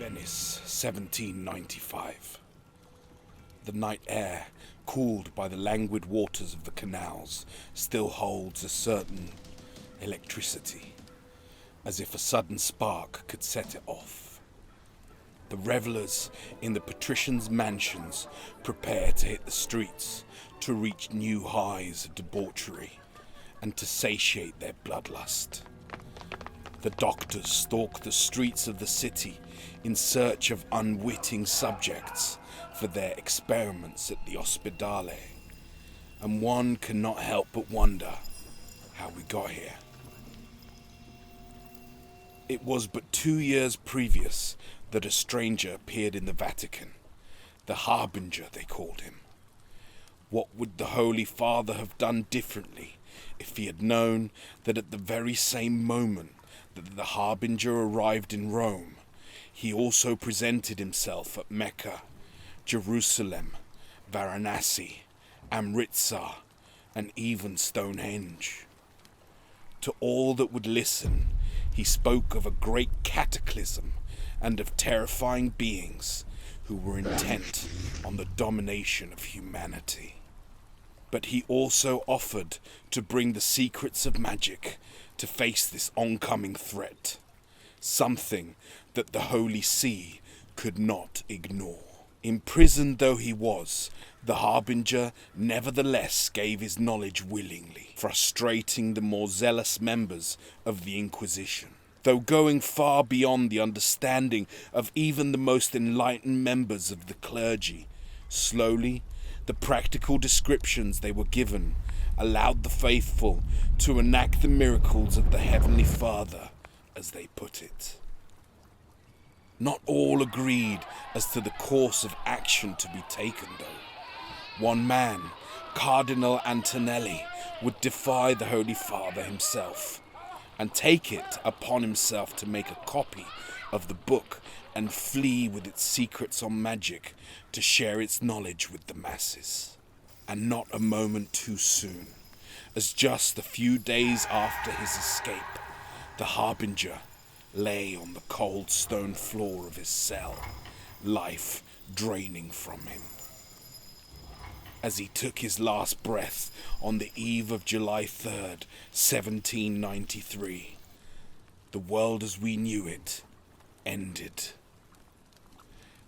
Venice, 1795. The night air, cooled by the languid waters of the canals, still holds a certain electricity, as if a sudden spark could set it off. The revelers in the patricians' mansions prepare to hit the streets to reach new highs of debauchery and to satiate their bloodlust. The doctors stalk the streets of the city in search of unwitting subjects for their experiments at the ospedale, and one cannot help but wonder how we got here. It was but 2 years previous that a stranger appeared in the Vatican, the Harbinger they called him. What would the Holy Father have done differently if he had known that at the very same moment that the Harbinger arrived in Rome, he also presented himself at Mecca, Jerusalem, Varanasi, Amritsar, and even Stonehenge? To all that would listen, he spoke of a great cataclysm and of terrifying beings who were intent on the domination of humanity. But he also offered to bring the secrets of magic to face this oncoming threat, something that the Holy See could not ignore. Imprisoned though he was, the Harbinger nevertheless gave his knowledge willingly, frustrating the more zealous members of the Inquisition, though going far beyond the understanding of even the most enlightened members of the clergy. Slowly, the practical descriptions they were given allowed the faithful to enact the miracles of the Heavenly Father, as they put it. Not all agreed as to the course of action to be taken, though. One man, Cardinal Antonelli, would defy the Holy Father himself and take it upon himself to make a copy of the book and flee with its secrets on magic to share its knowledge with the masses. And not a moment too soon, as just a few days after his escape, the Harbinger lay on the cold stone floor of his cell, life draining from him. As he took his last breath on the eve of July 3rd, 1793, the world as we knew it ended.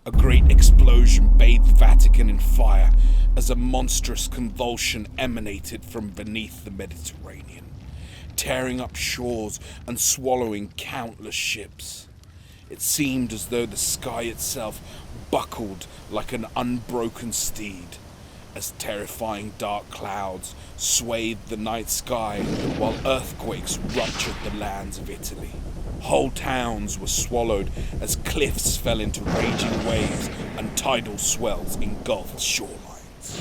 A great explosion bathed the Vatican in fire as a monstrous convulsion emanated from beneath the Mediterranean, tearing up shores and swallowing countless ships. It seemed as though the sky itself buckled like an unbroken steed, as terrifying dark clouds swathed the night sky while earthquakes ruptured the lands of Italy. Whole towns were swallowed as cliffs fell into raging waves and tidal swells engulfed shorelines.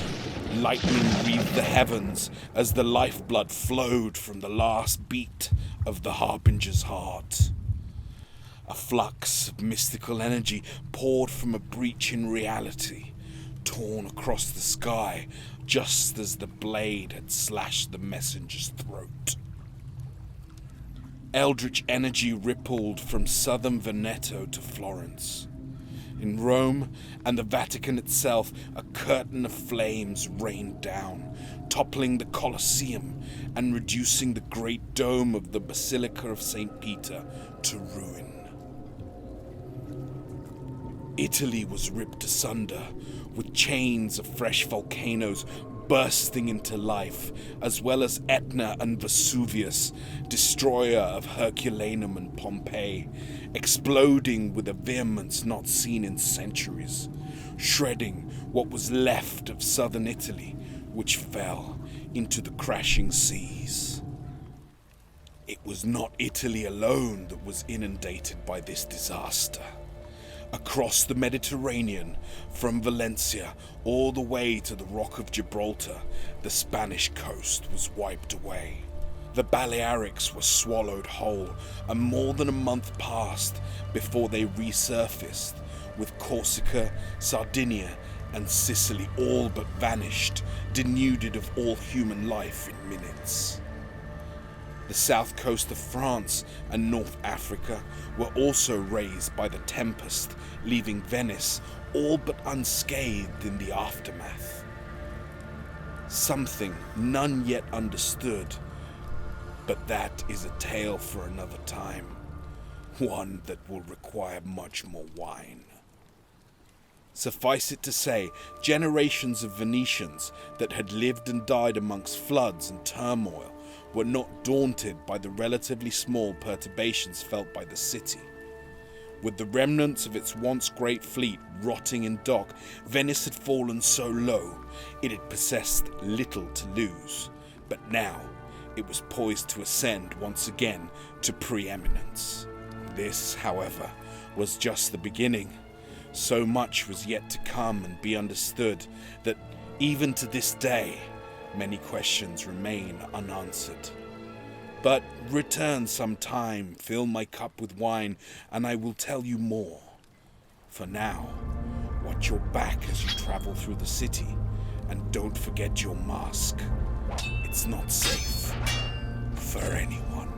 Lightning wreathed the heavens as the lifeblood flowed from the last beat of the Harbinger's heart. A flux of mystical energy poured from a breach in reality, torn across the sky just as the blade had slashed the messenger's throat. Eldritch energy rippled from southern Veneto to Florence. In Rome and the Vatican itself, a curtain of flames rained down, toppling the Colosseum and reducing the great dome of the Basilica of St. Peter to ruin. Italy was ripped asunder, with chains of fresh volcanoes bursting into life, as well as Etna and Vesuvius, destroyer of Herculaneum and Pompeii, exploding with a vehemence not seen in centuries, shredding what was left of southern Italy, which fell into the crashing seas. It was not Italy alone that was inundated by this disaster. Across the Mediterranean, from Valencia all the way to the Rock of Gibraltar, the Spanish coast was wiped away. The Balearics were swallowed whole, and more than a month passed before they resurfaced, with Corsica, Sardinia, and Sicily all but vanished, denuded of all human life in minutes. The south coast of France and North Africa were also razed by the tempest, leaving Venice all but unscathed in the aftermath. Something none yet understood, but that is a tale for another time, one that will require much more wine. Suffice it to say, generations of Venetians that had lived and died amongst floods and turmoil were not daunted by the relatively small perturbations felt by the city. With the remnants of its once great fleet rotting in dock, Venice had fallen so low it had possessed little to lose, but now it was poised to ascend once again to preeminence. This, however, was just the beginning. So much was yet to come and be understood that even to this day, many questions remain unanswered. But return sometime, fill my cup with wine, and I will tell you more. For now, watch your back as you travel through the city, and don't forget your mask. It's not safe for anyone.